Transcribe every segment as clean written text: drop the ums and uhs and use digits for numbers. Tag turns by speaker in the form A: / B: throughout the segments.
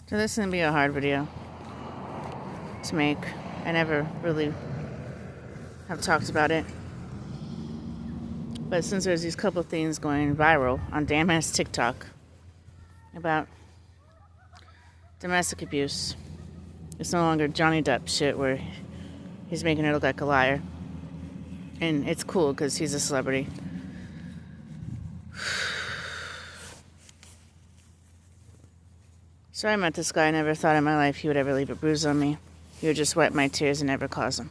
A: So this is going to be a hard video to make. I never really have talked about it. But since there's these couple things going viral on damn ass TikTok about domestic abuse, it's no longer Johnny Depp shit where he's making it look like a liar. And it's cool because he's a celebrity. So I met this guy. I never thought in my life he would ever leave a bruise on me. He would just wipe my tears and never cause them.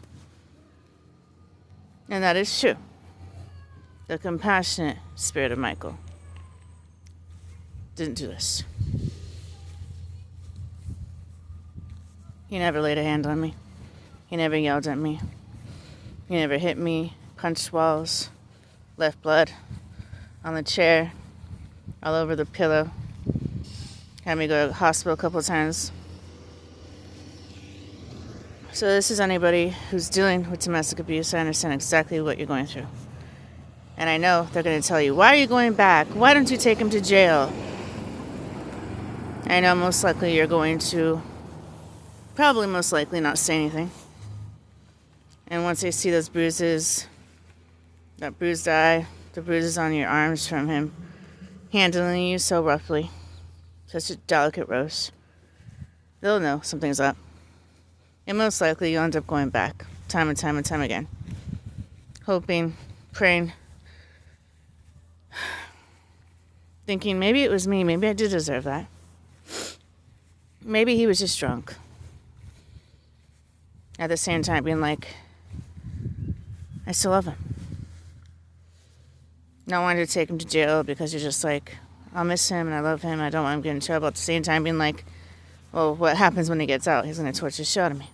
A: And that is true. The compassionate spirit of Michael didn't do this. He never laid a hand on me. He never yelled at me. He never hit me, punched walls, left blood on the chair, all over the pillow. Had me go to the hospital a couple of times. So this is anybody who's dealing with domestic abuse. I understand exactly what you're going through. And I know they're going to tell you, why are you going back? Why don't you take him to jail? I know most likely you're going to probably most likely not say anything. And once they see those bruises, that bruised eye, the bruises on your arms from him handling you so roughly, such a delicate rose, they'll know something's up. And most likely you'll end up going back time and time and time again. Hoping, praying, thinking maybe it was me, maybe I did deserve that. Maybe he was just drunk. At the same time being like, I still love him. Not wanting to take him to jail because you're just like, I'll miss him and I love him. I don't want him getting in trouble. At the same time being like, well, what happens when he gets out? He's going to torture the shit out of me.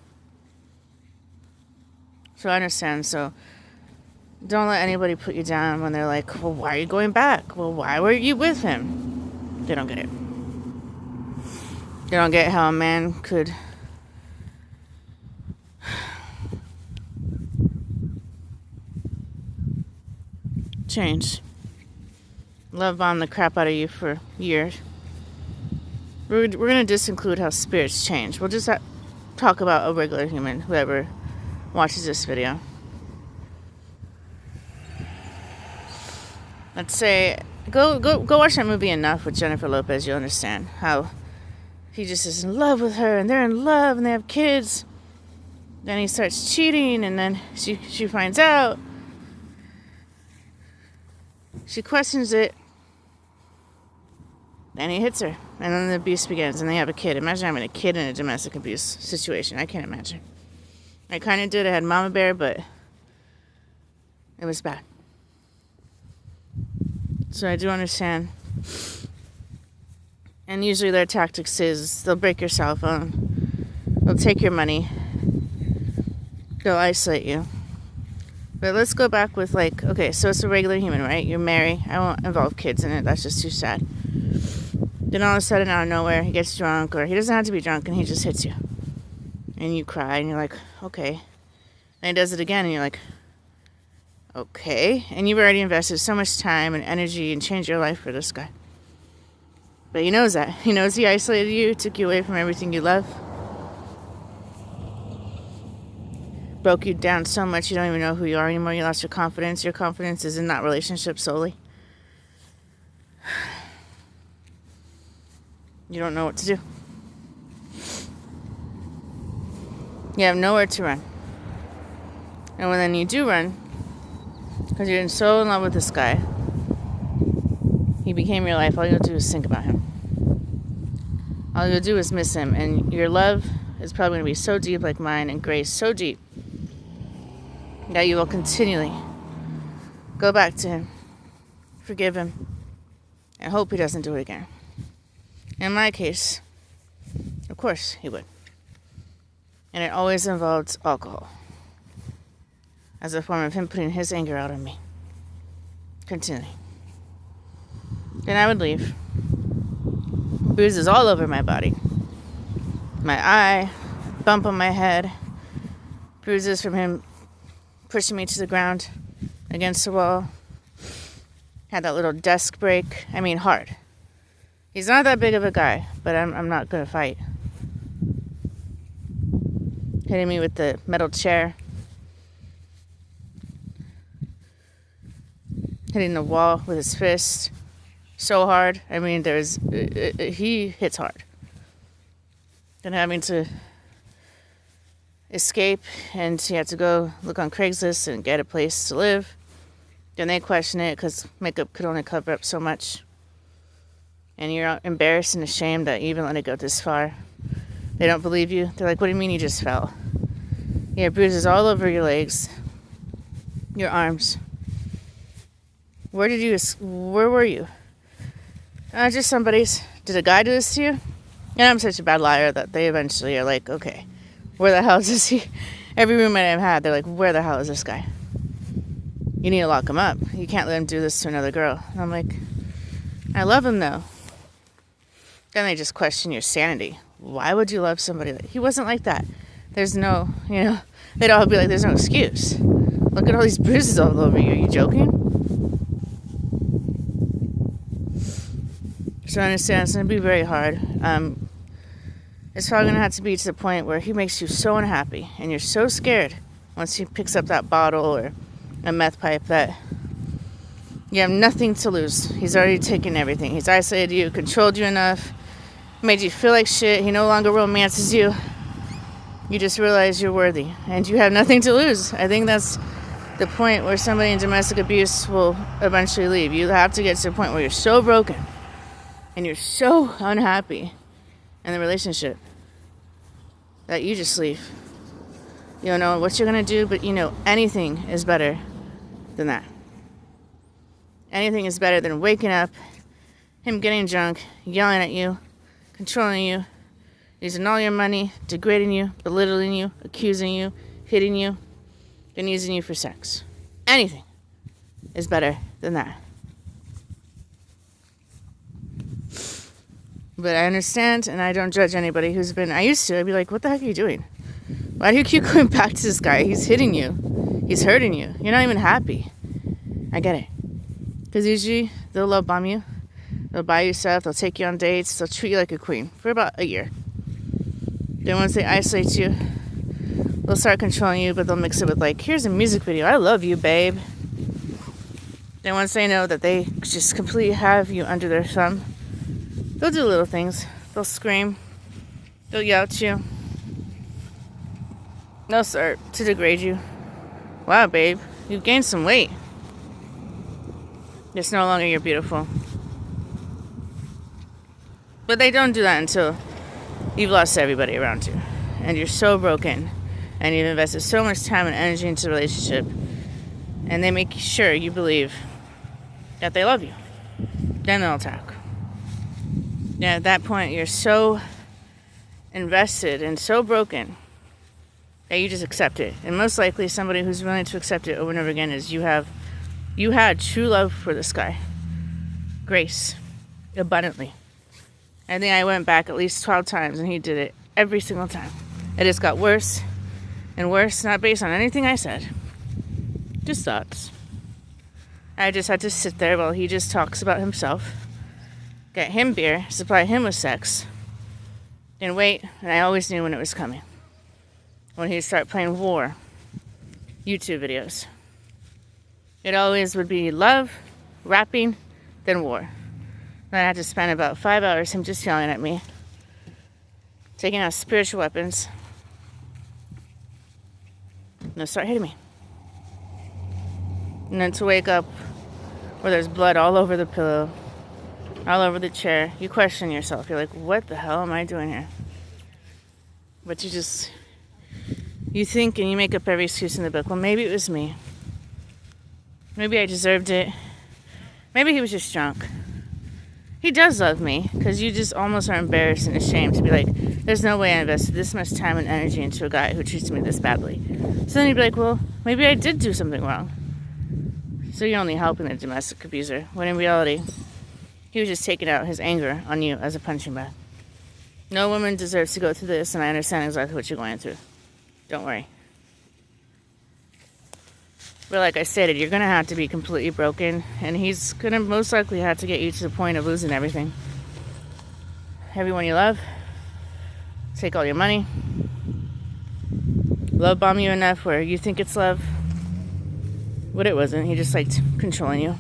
A: So I understand. So don't let anybody put you down when they're like, well, why are you going back? Well, why were you with him? They don't get it. They don't get how a man could change. Love bomb the crap out of you for years. We're going to disinclude how spirits change. We'll just talk about a regular human, whoever watches this video. Let's say, go watch that movie Enough with Jennifer Lopez. You'll understand how he just is in love with her, and they're in love, and they have kids. Then he starts cheating, and then she finds out. She questions it. And he hits her. And then the abuse begins. And they have a kid. Imagine having a kid in a domestic abuse situation. I can't imagine. I kind of did. I had Mama Bear, but it was bad. So I do understand. And usually their tactics is they'll break your cell phone. They'll take your money. They'll isolate you. But let's go back with like, okay, so it's a regular human, right? You're married. I won't involve kids in it. That's just too sad. Then all of a sudden, out of nowhere, he gets drunk, or he doesn't have to be drunk, and he just hits you. And you cry, and you're like, okay. And he does it again, and you're like, okay. And you've already invested so much time and energy and changed your life for this guy. But he knows that. He knows he isolated you, took you away from everything you love. Broke you down so much you don't even know who you are anymore. You lost your confidence. Your confidence is in that relationship solely. You don't know what to do. You have nowhere to run. And when then you do run, because you're so in love with this guy, he became your life, all you'll do is think about him. All you'll do is miss him. And your love is probably going to be so deep like mine, and grace so deep, that you will continually go back to him, forgive him, and hope he doesn't do it again. In my case, of course he would. And it always involved alcohol as a form of him putting his anger out on me. Continually. Then I would leave. Bruises all over my body. My eye, bump on my head, bruises from him pushing me to the ground against the wall. Had that little desk break. I mean, hard. He's not that big of a guy, but I'm not going to fight. hitting me with the metal chair, hitting the wall with his fist so hard. I mean, he hits hard. Then having to escape, and he had to go look on Craigslist and get a place to live. Then they question it because makeup could only cover up so much. And you're embarrassed and ashamed that you even let it go this far. They don't believe you. They're like, what do you mean you just fell? You have bruises all over your legs, your arms. Where were you? Just somebody's. Did a guy do this to you? And I'm such a bad liar that they eventually are like, okay, where the hell is he? Every roommate I've had, they're like, where the hell is this guy? You need to lock him up. You can't let him do this to another girl. And I'm like, I love him though. Then they just question your sanity. Why would you love somebody he wasn't like that? There's no, they'd all be like, there's no excuse. Look at all these bruises all over you. Are you joking? So I understand it's going to be very hard. It's probably going to have to be to the point where he makes you so unhappy and you're so scared once he picks up that bottle or a meth pipe that you have nothing to lose. He's already taken everything. He's isolated you, controlled you enough, made you feel like shit. He no longer romances you. You just realize you're worthy and you have nothing to lose. I think that's the point where somebody in domestic abuse will eventually leave. You have to get to the point where you're so broken and you're so unhappy in the relationship that you just leave. You don't know what you're going to do, but anything is better than that. Anything is better than waking up, him getting drunk, yelling at you, controlling you, using all your money, degrading you, belittling you, accusing you, hitting you, and using you for sex. Anything is better than that. But I understand, and I don't judge anybody who's been... I'd be like, what the heck are you doing? Why do you keep going back to this guy? He's hitting you. He's hurting you. You're not even happy. I get it. Because usually, they'll love bomb you. They'll buy you stuff. They'll take you on dates. They'll treat you like a queen for about a year. Then once they isolate you, they'll start controlling you, but they'll mix it with like, here's a music video. I love you, babe. Then once they know that they just completely have you under their thumb, they'll do little things. They'll scream. They'll yell at you. They'll start to degrade you. Wow, babe, you've gained some weight. It's no longer you're beautiful. But they don't do that until you've lost everybody around you. And you're so broken. And you've invested so much time and energy into the relationship. And they make sure you believe that they love you. Then they'll attack. Yeah, at that point, you're so invested and so broken that you just accept it. And most likely, somebody who's willing to accept it over and over again is you had true love for this guy. Grace. Abundantly. I think I went back at least 12 times, and he did it every single time. It just got worse and worse, not based on anything I said. Just thoughts. I just had to sit there while he just talks about himself. Get him beer, supply him with sex, and wait, and I always knew when it was coming. When he'd start playing war, YouTube videos. It always would be love, rapping, then war. Then I had to spend about 5 hours him just yelling at me, taking out spiritual weapons, and they'll start hitting me. And then to wake up where there's blood all over the pillow, all over the chair, you question yourself. You're like, what the hell am I doing here? But you think and you make up every excuse in the book. Well, maybe it was me. Maybe I deserved it. Maybe he was just drunk. He does love me, because you just almost are embarrassed and ashamed to be like, there's no way I invested this much time and energy into a guy who treats me this badly. So then you'd be like, well, maybe I did do something wrong. So you're only helping the domestic abuser, when in reality, he was just taking out his anger on you as a punching bag. No woman deserves to go through this, and I understand exactly what you're going through. Don't worry. But like I stated, you're going to have to be completely broken, and he's going to most likely have to get you to the point of losing everything. Everyone you love, take all your money, love bomb you enough where you think it's love, but it wasn't. He just liked controlling you.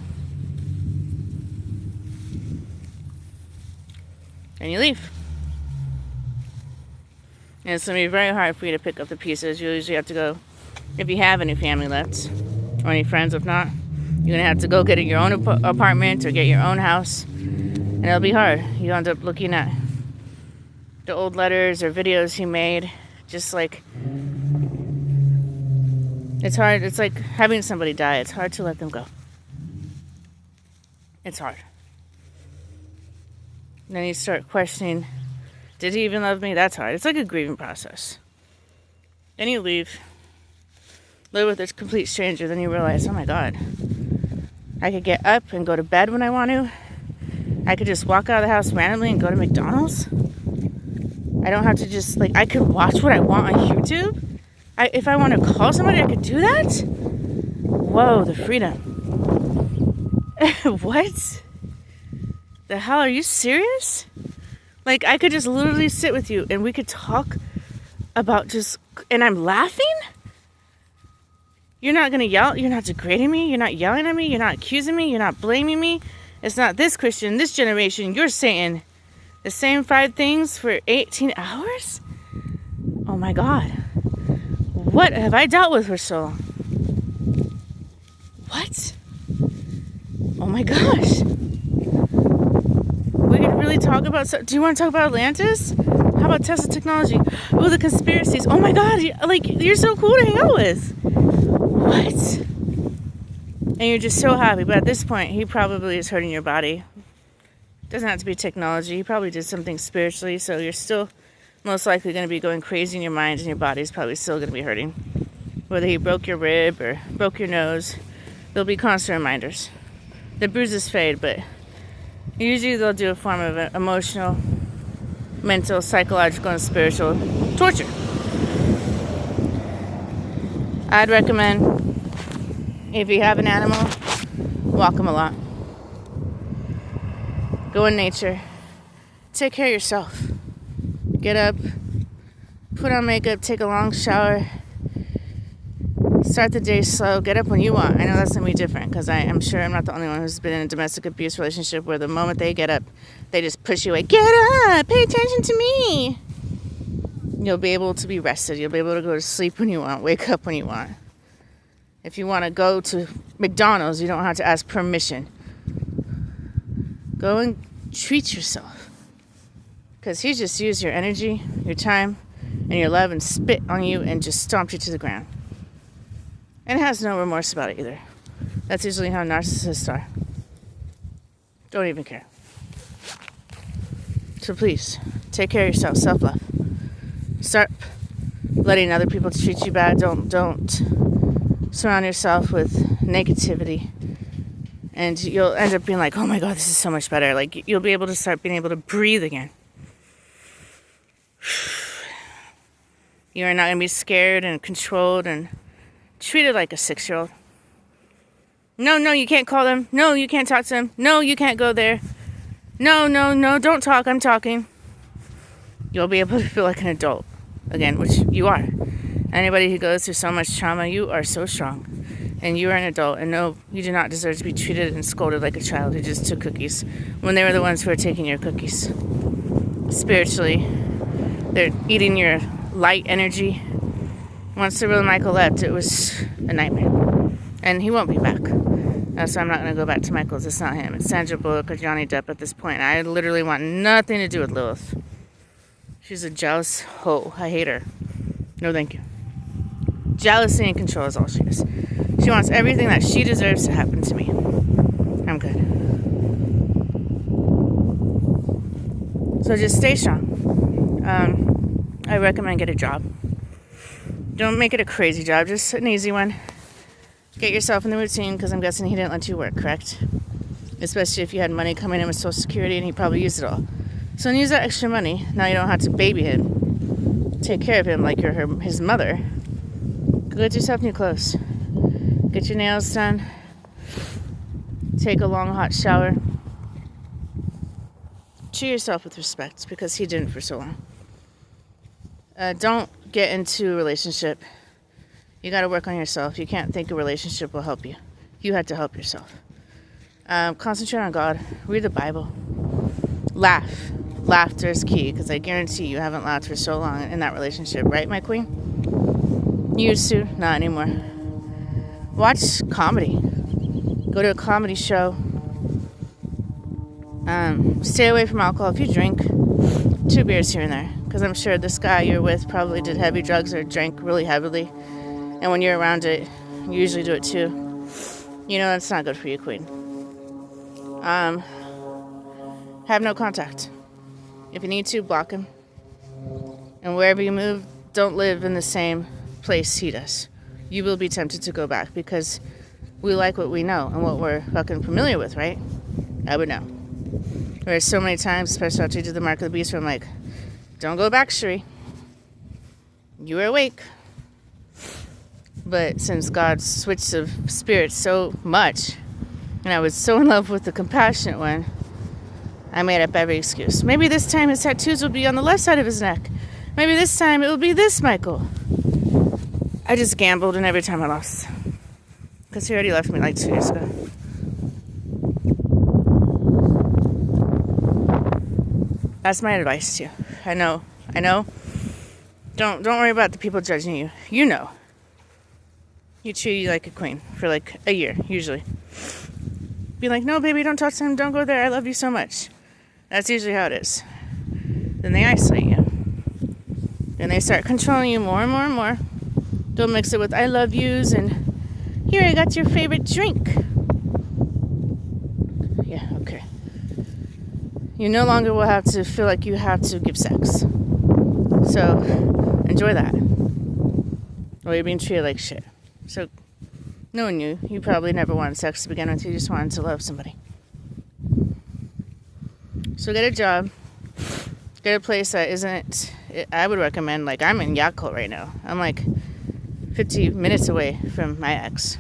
A: And you leave. And it's going to be very hard for you to pick up the pieces. You usually have to go, if you have any family left, or any friends. If not, you're going to have to go get your own apartment or get your own house. And it'll be hard. You end up looking at the old letters or videos he made. Just like, it's hard. It's like having somebody die. It's hard to let them go. It's hard. And then you start questioning, did he even love me? That's hard. It's like a grieving process. Then you leave, live with this complete stranger. Then you realize, oh my God, I could get up and go to bed when I want to. I could just walk out of the house randomly and go to McDonald's. I don't have to just, like, I could watch what I want on YouTube. If I want to call somebody, I could do that. Whoa, the freedom. What? The hell, are you serious? Like, I could just literally sit with you and we could talk about just, and I'm laughing? You're not going to yell. You're not degrading me. You're not yelling at me. You're not accusing me. You're not blaming me. It's not this Christian, this generation. You're saying the same 5 things for 18 hours? Oh my God. What have I dealt with for so long? What? Oh my gosh. We could really talk about... Do you want to talk about Atlantis? How about Tesla technology? Oh, the conspiracies. Oh my God. Like, you're so cool to hang out with. What? And you're just so happy. But at this point, he probably is hurting your body. Doesn't have to be technology. He probably did something spiritually. So you're still most likely going to be going crazy in your mind. And your body's probably still going to be hurting. Whether he broke your rib or broke your nose, there'll be constant reminders. The bruises fade, but usually they'll do a form of emotional, mental, psychological, and spiritual torture. I'd recommend, if you have an animal, walk them a lot. Go in nature. Take care of yourself. Get up, put on makeup, take a long shower. Start the day slow. Get up when you want. I know that's going to be different because I'm sure I'm not the only one who's been in a domestic abuse relationship where the moment they get up, they just push you away. Get up! Pay attention to me! You'll be able to be rested. You'll be able to go to sleep when you want. Wake up when you want. If you want to go to McDonald's, you don't have to ask permission. Go and treat yourself. Because he just used your energy, your time, and your love and spit on you and just stomped you to the ground. And has no remorse about it either. That's usually how narcissists are. Don't even care. So please, take care of yourself. Self-love. Start letting other people treat you bad. Don't surround yourself with negativity. And you'll end up being like, oh my God, this is so much better. Like, you'll be able to start being able to breathe again. You're not going to be scared and controlled and treated like a 6-year-old. No, you can't call them. No, you can't talk to them. No, you can't go there. No, don't talk. I'm talking. You'll be able to feel like an adult again, which you are. Anybody who goes through so much trauma, you are so strong. And you are an adult. And no, you do not deserve to be treated and scolded like a child who just took cookies when they were the ones who were taking your cookies. Spiritually, they're eating your light energy. Once the real Michael left, it was a nightmare. And he won't be back. So I'm not going to go back to Michael's. It's not him. It's Sandra Bullock or Johnny Depp at this point. I literally want nothing to do with Lilith. She's a jealous hoe. I hate her. No, thank you. Jealousy and control is all she is. She wants everything that she deserves to happen to me. I'm good. So just stay strong. I recommend get a job. Don't make it a crazy job, just an easy one. Get yourself in the routine, because I'm guessing he didn't let you work, correct? Especially if you had money coming in with Social Security and he probably used it all. So use that extra money. Now you don't have to baby him. Take care of him like you're his mother. Go get yourself new clothes. Get your nails done. Take a long hot shower. Treat yourself with respect, because he didn't for so long. Don't get into a relationship You got to work on yourself. You can't think a relationship will help you. You have to help yourself. Concentrate on God. Read the Bible. Laugh. Laughter is key, because I guarantee you haven't laughed for so long in that relationship. Right, my queen? You used to. Not anymore. Watch comedy. Go to a comedy show. Stay away from alcohol. If you drink, 2 beers here and there. Because I'm sure this guy you're with probably did heavy drugs or drank really heavily. And when you're around it, you usually do it too. You know that's not good for you, queen. Have no contact. If you need to, block him. And wherever you move, don't live in the same place he does. You will be tempted to go back, because we like what we know and what we're fucking familiar with, right? I would know. There's so many times, especially after you do the Mark of the Beast, where I'm like, don't go back, Cherie. You are awake. But since God switched of spirits so much, and I was so in love with the compassionate one, I made up every excuse. Maybe this time his tattoos will be on the left side of his neck. Maybe this time it will be this Michael. I just gambled, and every time I lost. Because he already left me like 2 years ago. That's my advice to you. I know. Don't worry about the people judging you. You know. You treat you like a queen for like a year, usually. Be like, no, baby, don't talk to him. Don't go there. I love you so much. That's usually how it is. Then they isolate you. Then they start controlling you more and more and more. Don't mix it with I love yous and here, I got your favorite drink. Yeah, okay. You no longer will have to feel like you have to give sex. So, enjoy that. Or you're being treated like shit. So, knowing you probably never wanted sex to begin with. You just wanted to love somebody. So get a job. Get a place that isn't... I would recommend, like, I'm in Yakult right now. I'm like 50 minutes away from my ex.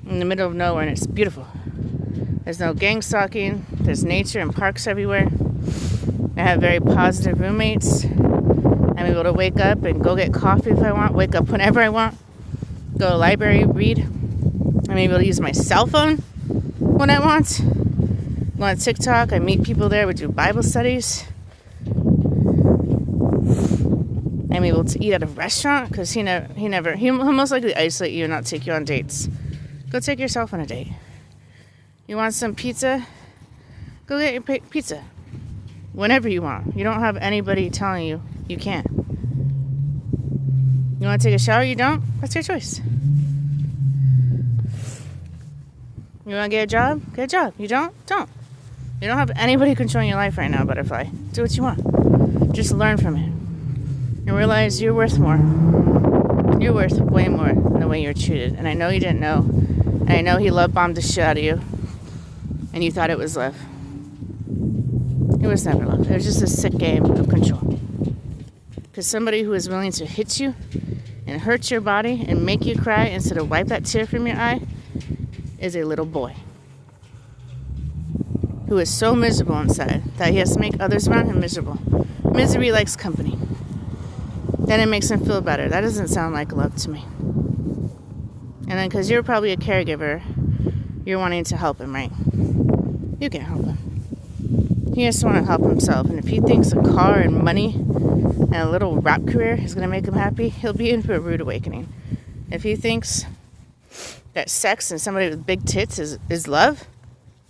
A: In the middle of nowhere, and it's beautiful. There's no gang stalking. There's nature and parks everywhere. I have very positive roommates. I'm able to wake up and go get coffee if I want. Wake up whenever I want. Go to the library, read. I'm able to use my cell phone when I want. Go on TikTok. I meet people there. We do Bible studies. I'm able to eat at a restaurant because he'll most likely isolate you and not take you on dates. Go take yourself on a date. You want some pizza? Go get your pizza. Whenever you want. You don't have anybody telling you you can't. You want to take a shower? You don't? That's your choice. You want to get a job? Get a job. You don't? Don't. You don't have anybody controlling your life right now, butterfly. Do what you want. Just learn from it. And realize you're worth more. You're worth way more than the way you're treated. And I know you didn't know. And I know he love bombed the shit out of you. And you thought it was love. It was never love. It was just a sick game of control. Because somebody who is willing to hit you and hurt your body and make you cry instead of wipe that tear from your eye is a little boy who is so miserable inside that he has to make others around him miserable. Misery likes company. Then it makes him feel better. That doesn't sound like love to me. And then because you're probably a caregiver, you're wanting to help him, right? You can't help him. He has to want to help himself. And if he thinks a car and money and a little rap career is going to make him happy, he'll be in for a rude awakening. If he thinks that sex and somebody with big tits is love,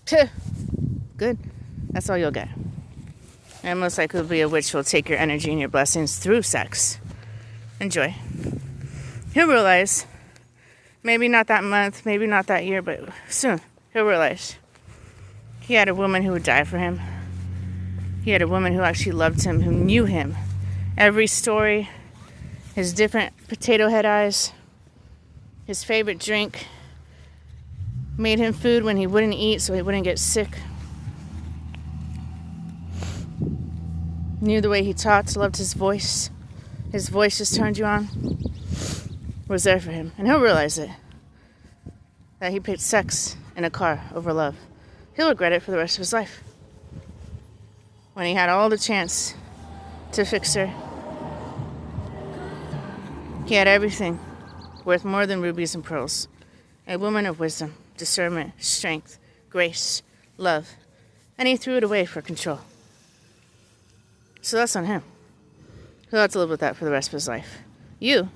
A: good. That's all you'll get. And most likely will be a witch who will take your energy and your blessings through sex. Enjoy. He'll realize, maybe not that month, maybe not that year, but soon, he'll realize he had a woman who would die for him. He had a woman who actually loved him, who knew him. Every story, his different potato head eyes, his favorite drink, made him food when he wouldn't eat so he wouldn't get sick. Knew the way he talked, loved his voice. His voice just turned you on. Was there for him. And he'll realize it. That he picked sex in a car over love. He'll regret it for the rest of his life. When he had all the chance to fix her. He had everything. worth more than rubies and pearls. A woman of wisdom, discernment, strength, grace, love. And he threw it away for control. So that's on him. He'll have to live with that for the rest of his life. You,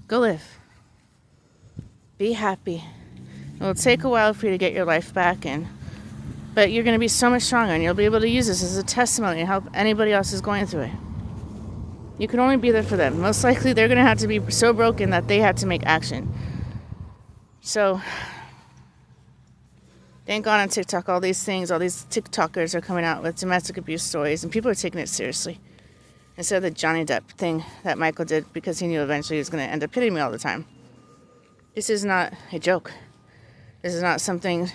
A: go live. Be happy. It will take a while for you to get your life back, but you're going to be so much stronger, and you'll be able to use this as a testimony to help anybody else who's going through it. You can only be there for them. Most likely, they're going to have to be so broken that they have to make action. So, thank God on TikTok, all these TikTokers are coming out with domestic abuse stories, and people are taking it seriously. Instead of the Johnny Depp thing that Michael did because he knew eventually he was going to end up hitting me all the time. This is not a joke. This is not something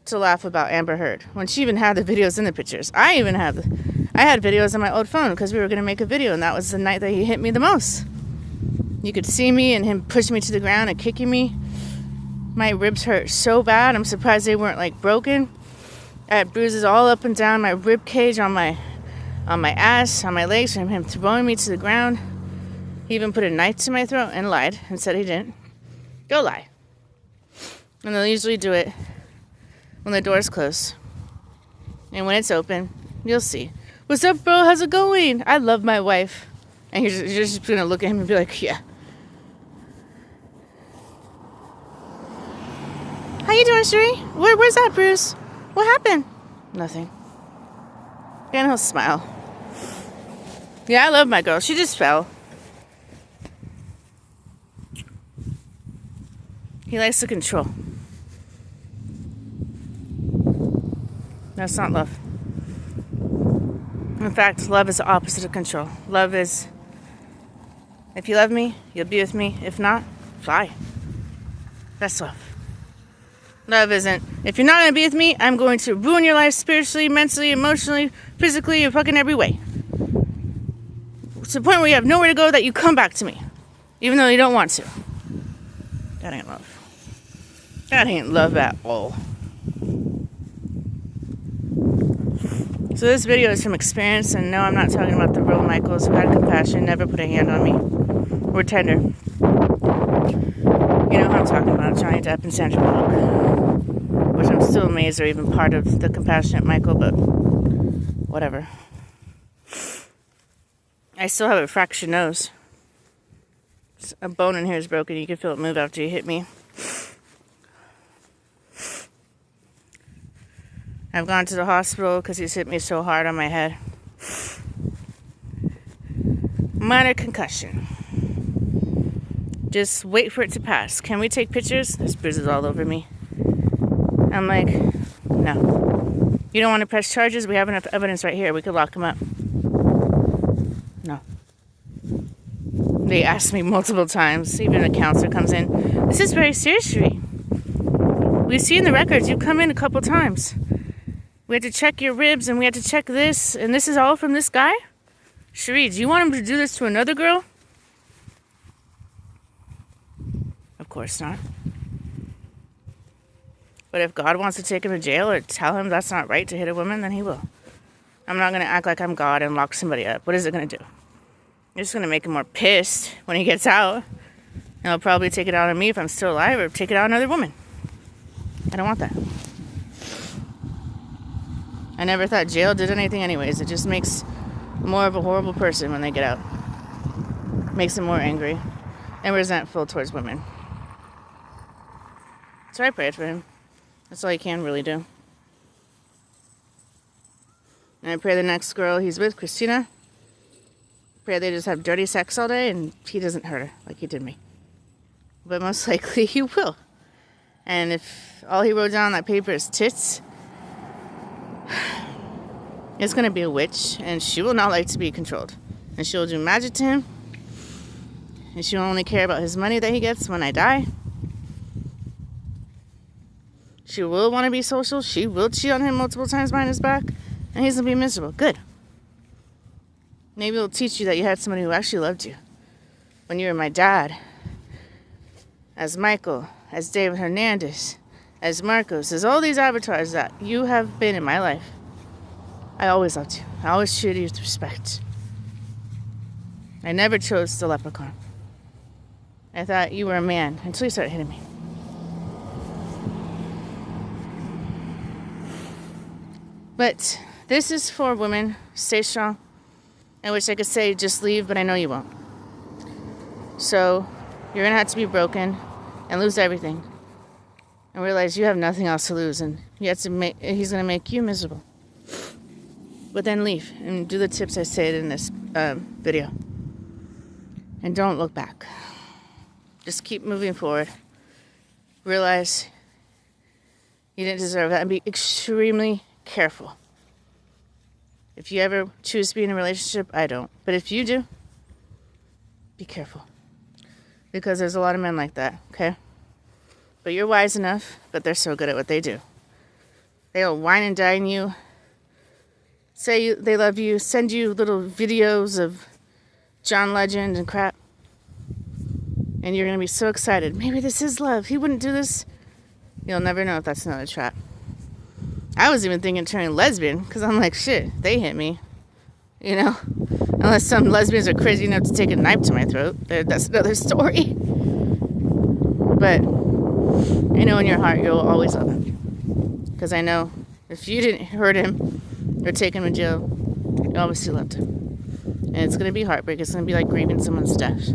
A: to laugh about Amber Heard. When she even had the videos and the pictures. I had videos on my old phone because we were going to make a video, and that was the night that he hit me the most. You could see me and him pushing me to the ground and kicking me. My ribs hurt so bad. I'm surprised they weren't like broken. I had bruises all up and down my rib cage, on my ass, on my legs from him throwing me to the ground. He even put a knife to my throat and lied and said he didn't. Go lie. And they'll usually do it when the door's closed. And when it's open, you'll see. What's up, bro? How's it going? I love my wife. And you're just going to look at him and be like, yeah. How you doing, Sheree? Where's that bruise? What happened? Nothing. And he'll smile. Yeah, I love my girl. She just fell. He likes to control. That's not love. In fact, love is the opposite of control. Love is, if you love me, you'll be with me. If not, fly. That's love. Love isn't, if you're not going to be with me, I'm going to ruin your life spiritually, mentally, emotionally, physically, in fucking every way. To the point where you have nowhere to go that you come back to me. Even though you don't want to. That ain't love. That ain't love at all. So this video is from experience, and no, I'm not talking about the real Michaels who had compassion, never put a hand on me. We're tender. You know who I'm talking about, Johnny Depp and Sandra Bullock. Which I'm still amazed are even part of the compassionate Michael, but whatever. I still have a fractured nose. A bone in here is broken. You can feel it move after you hit me. I've gone to the hospital because he's hit me so hard on my head. Minor concussion. Just wait for it to pass. Can we take pictures? There's bruises all over me. I'm like, no. You don't want to press charges? We have enough evidence right here. We could lock him up. No. They asked me multiple times. Even a counselor comes in. This is very serious, Sheree. We see in the records you come in a couple times. We had to check your ribs, and we had to check this, and this is all from this guy? Sheree, do you want him to do this to another girl? Of course not. But if God wants to take him to jail or tell him that's not right to hit a woman, then he will. I'm not going to act like I'm God and lock somebody up. What is it going to do? It's going to make him more pissed when he gets out. And he'll probably take it out on me if I'm still alive, or take it out on another woman. I don't want that. I never thought jail did anything anyways. It just makes more of a horrible person when they get out. Makes them more angry and resentful towards women. So I prayed for him. That's all you can really do. And I pray the next girl he's with, Christina, pray they just have dirty sex all day and he doesn't hurt her like he did me. But most likely he will. And if all he wrote down on that paper is tits, it's going to be a witch, and she will not like to be controlled. And she will do magic to him. And she will only care about his money that he gets when I die. She will want to be social. She will cheat on him multiple times behind his back. And he's going to be miserable. Good. Maybe it'll teach you that you had somebody who actually loved you. When you were my dad. As Michael. As David Hernandez. As Marcos. As all these avatars that you have been in my life. I always loved you. I always treated you with respect. I never chose the leprechaun. I thought you were a man until you started hitting me. But this is for women. Stay strong. I wish I could say just leave, but I know you won't. So you're going to have to be broken and lose everything. And realize you have nothing else to lose. And he's going to make you miserable. But then leave and do the tips I said in this video. And don't look back. Just keep moving forward. Realize you didn't deserve that. And be extremely careful. If you ever choose to be in a relationship, I don't. But if you do, be careful. Because there's a lot of men like that, okay? But you're wise enough, but they're so good at what they do. They'll wine and dine you, say they love you, send you little videos of John Legend and crap. And you're going to be so excited. Maybe this is love. He wouldn't do this. You'll never know if that's another trap. I was even thinking turning lesbian because I'm like, shit, they hit me. You know? Unless some lesbians are crazy enough to take a knife to my throat. That's another story. But I know in your heart you'll always love him. Because I know if you didn't hurt him or take him to jail, you obviously loved him. And it's going to be heartbreak. It's going to be like grieving someone's death.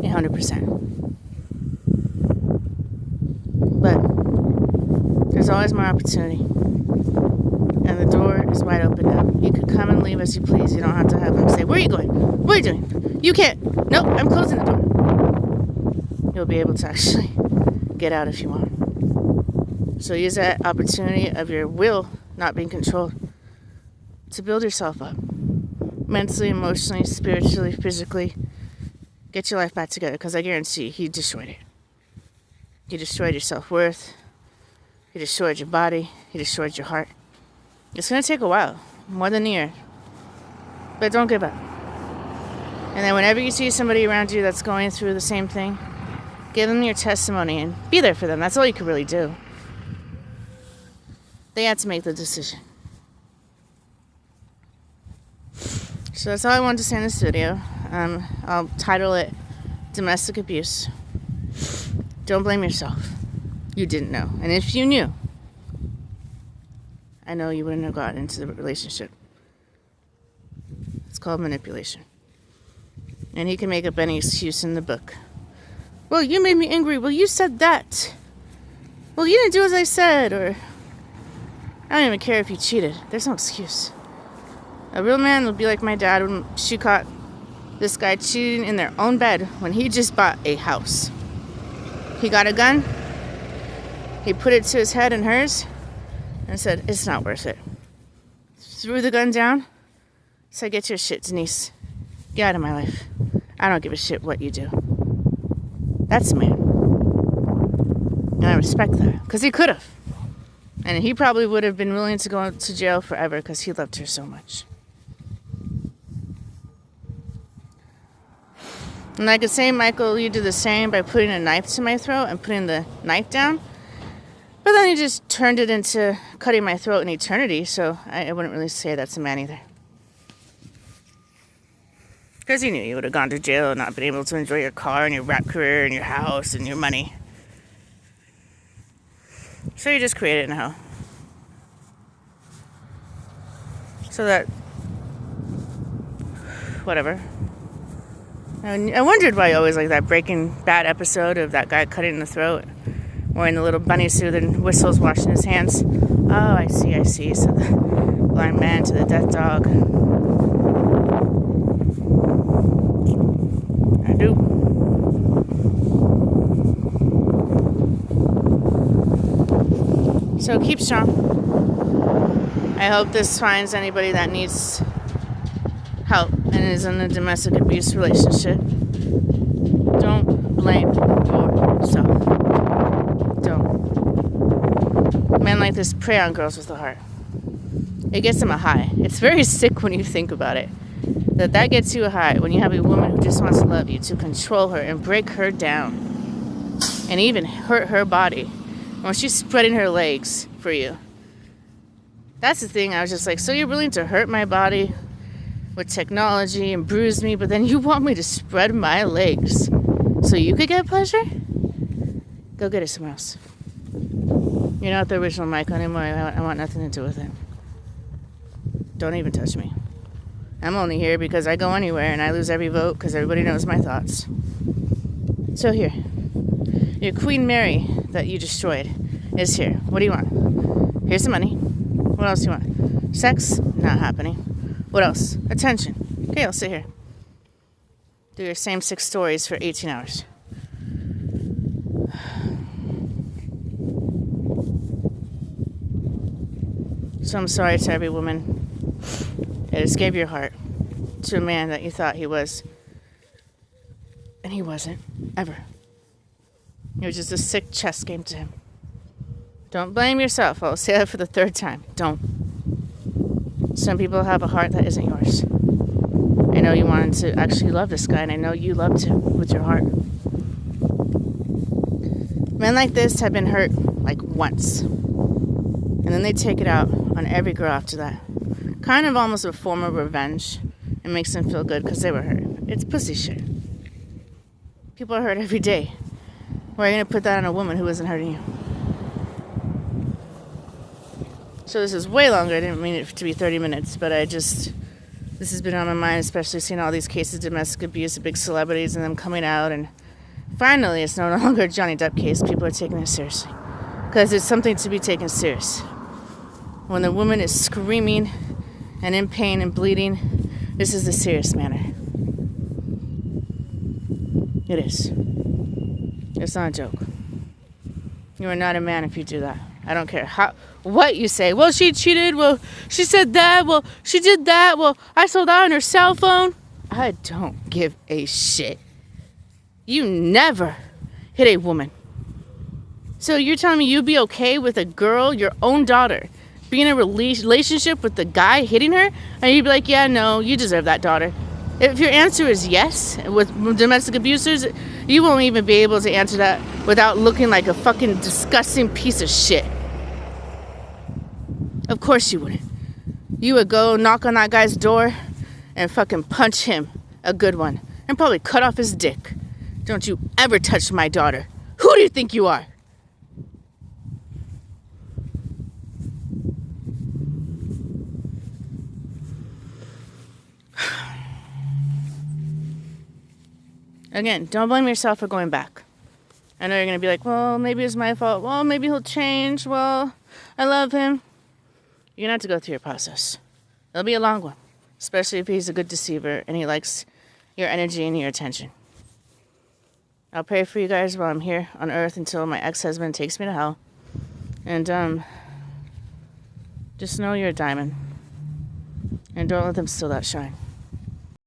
A: 100%. But there's always more opportunity. And the door is wide open now. You could come and leave as you please. You don't have to have them say, where are you going? What are you doing? You can't. Nope, I'm closing the door. You'll be able to actually get out if you want. So use that opportunity of your will not being controlled to build yourself up. Mentally, emotionally, spiritually, physically. Get your life back together, because I guarantee you, he destroyed it. He destroyed your self-worth. He destroyed your body. He destroyed your heart. It's going to take a while, more than a year. But don't give up. And then whenever you see somebody around you that's going through the same thing, give them your testimony and be there for them. That's all you can really do. They have to make the decision. So that's all I wanted to say in this video. I'll title it Domestic Abuse. Don't blame yourself. You didn't know. And if you knew, I know you wouldn't have gotten into the relationship. It's called manipulation. And he can make up any excuse in the book. Well, you made me angry. Well, you said that. Well, you didn't do as I said. Or I don't even care if you cheated. There's no excuse. A real man would be like my dad when she caught this guy cheating in their own bed when he just bought a house. He got a gun. He put it to his head and hers and said, it's not worth it. Threw the gun down. Said, get your shit, Denise. Get out of my life. I don't give a shit what you do. That's a man. And I respect that. Because he could have. And he probably would have been willing to go to jail forever because he loved her so much. And I could say, Michael, you did the same by putting a knife to my throat and putting the knife down. But then you just turned it into cutting my throat in eternity. So I wouldn't really say that's a man either. Because you knew you would have gone to jail and not been able to enjoy your car and your rap career and your house and your money. So you just created it in hell. So that, whatever. I wondered why you always like that Breaking Bad episode of that guy cutting the throat, wearing the little bunny suit and whistles, washing his hands. Oh, I see. So the blind man to the death dog. I do. So keep strong. I hope this finds anybody that needs help and is in a domestic abuse relationship. Don't blame yourself. Don't. Men like this prey on girls with a heart. It gets them a high. It's very sick when you think about it. That gets you a high when you have a woman who just wants to love you, to control her and break her down. And even hurt her body. When she's spreading her legs for you. That's the thing. I was just like, so you're willing to hurt my body with technology and bruise me, but then you want me to spread my legs. so you could get pleasure? Go get it somewhere else. You're not the original Michael anymore. I want nothing to do with it. Don't even touch me. I'm only here because I go anywhere and I lose every vote because everybody knows my thoughts. So here, your Queen Mary that you destroyed is here. What do you want? Here's the money. What else do you want? Sex? Not happening. What else? Attention. Okay, I'll sit here. Do your same 6 stories for 18 hours. So I'm sorry to every woman that has gave your heart to a man that you thought he was. And he wasn't. Ever. It was just a sick chess game to him. Don't blame yourself. I'll say that for the 3rd time. Don't. Some people have a heart that isn't yours. I know you wanted to actually love this guy, and I know you loved him with your heart. Men like this have been hurt like once. And then they take it out on every girl after that. Kind of almost a form of revenge. It makes them feel good because they were hurt. It's pussy shit. People are hurt every day. Why are you going to put that on a woman who isn't hurting you? So this is way longer. I didn't mean it to be 30 minutes, but this has been on my mind, especially seeing all these cases of domestic abuse of big celebrities and them coming out. And finally, it's no longer a Johnny Depp case. People are taking it seriously. Because it's something to be taken serious. When the woman is screaming and in pain and bleeding, this is a serious matter. It is. It's not a joke. You are not a man if you do that. I don't care what you say. Well, she cheated. Well, she said that. Well, she did that. Well, I saw that on her cell phone. I don't give a shit. You never hit a woman. So you're telling me you'd be okay with a girl, your own daughter, being in a relationship with the guy hitting her? And you'd be like, yeah, no, you deserve that, daughter. If your answer is yes, with domestic abusers, you won't even be able to answer that without looking like a fucking disgusting piece of shit. Of course you wouldn't. You would go knock on that guy's door and fucking punch him, a good one, and probably cut off his dick. Don't you ever touch my daughter. Who do you think you are? Again, don't blame yourself for going back. I know you're going to be like, well, maybe it's my fault. Well, maybe he'll change. Well, I love him. You're going to have to go through your process. It'll be a long one, especially if he's a good deceiver and he likes your energy and your attention. I'll pray for you guys while I'm here on earth until my ex-husband takes me to hell. And just know you're a diamond. And don't let them steal that shine.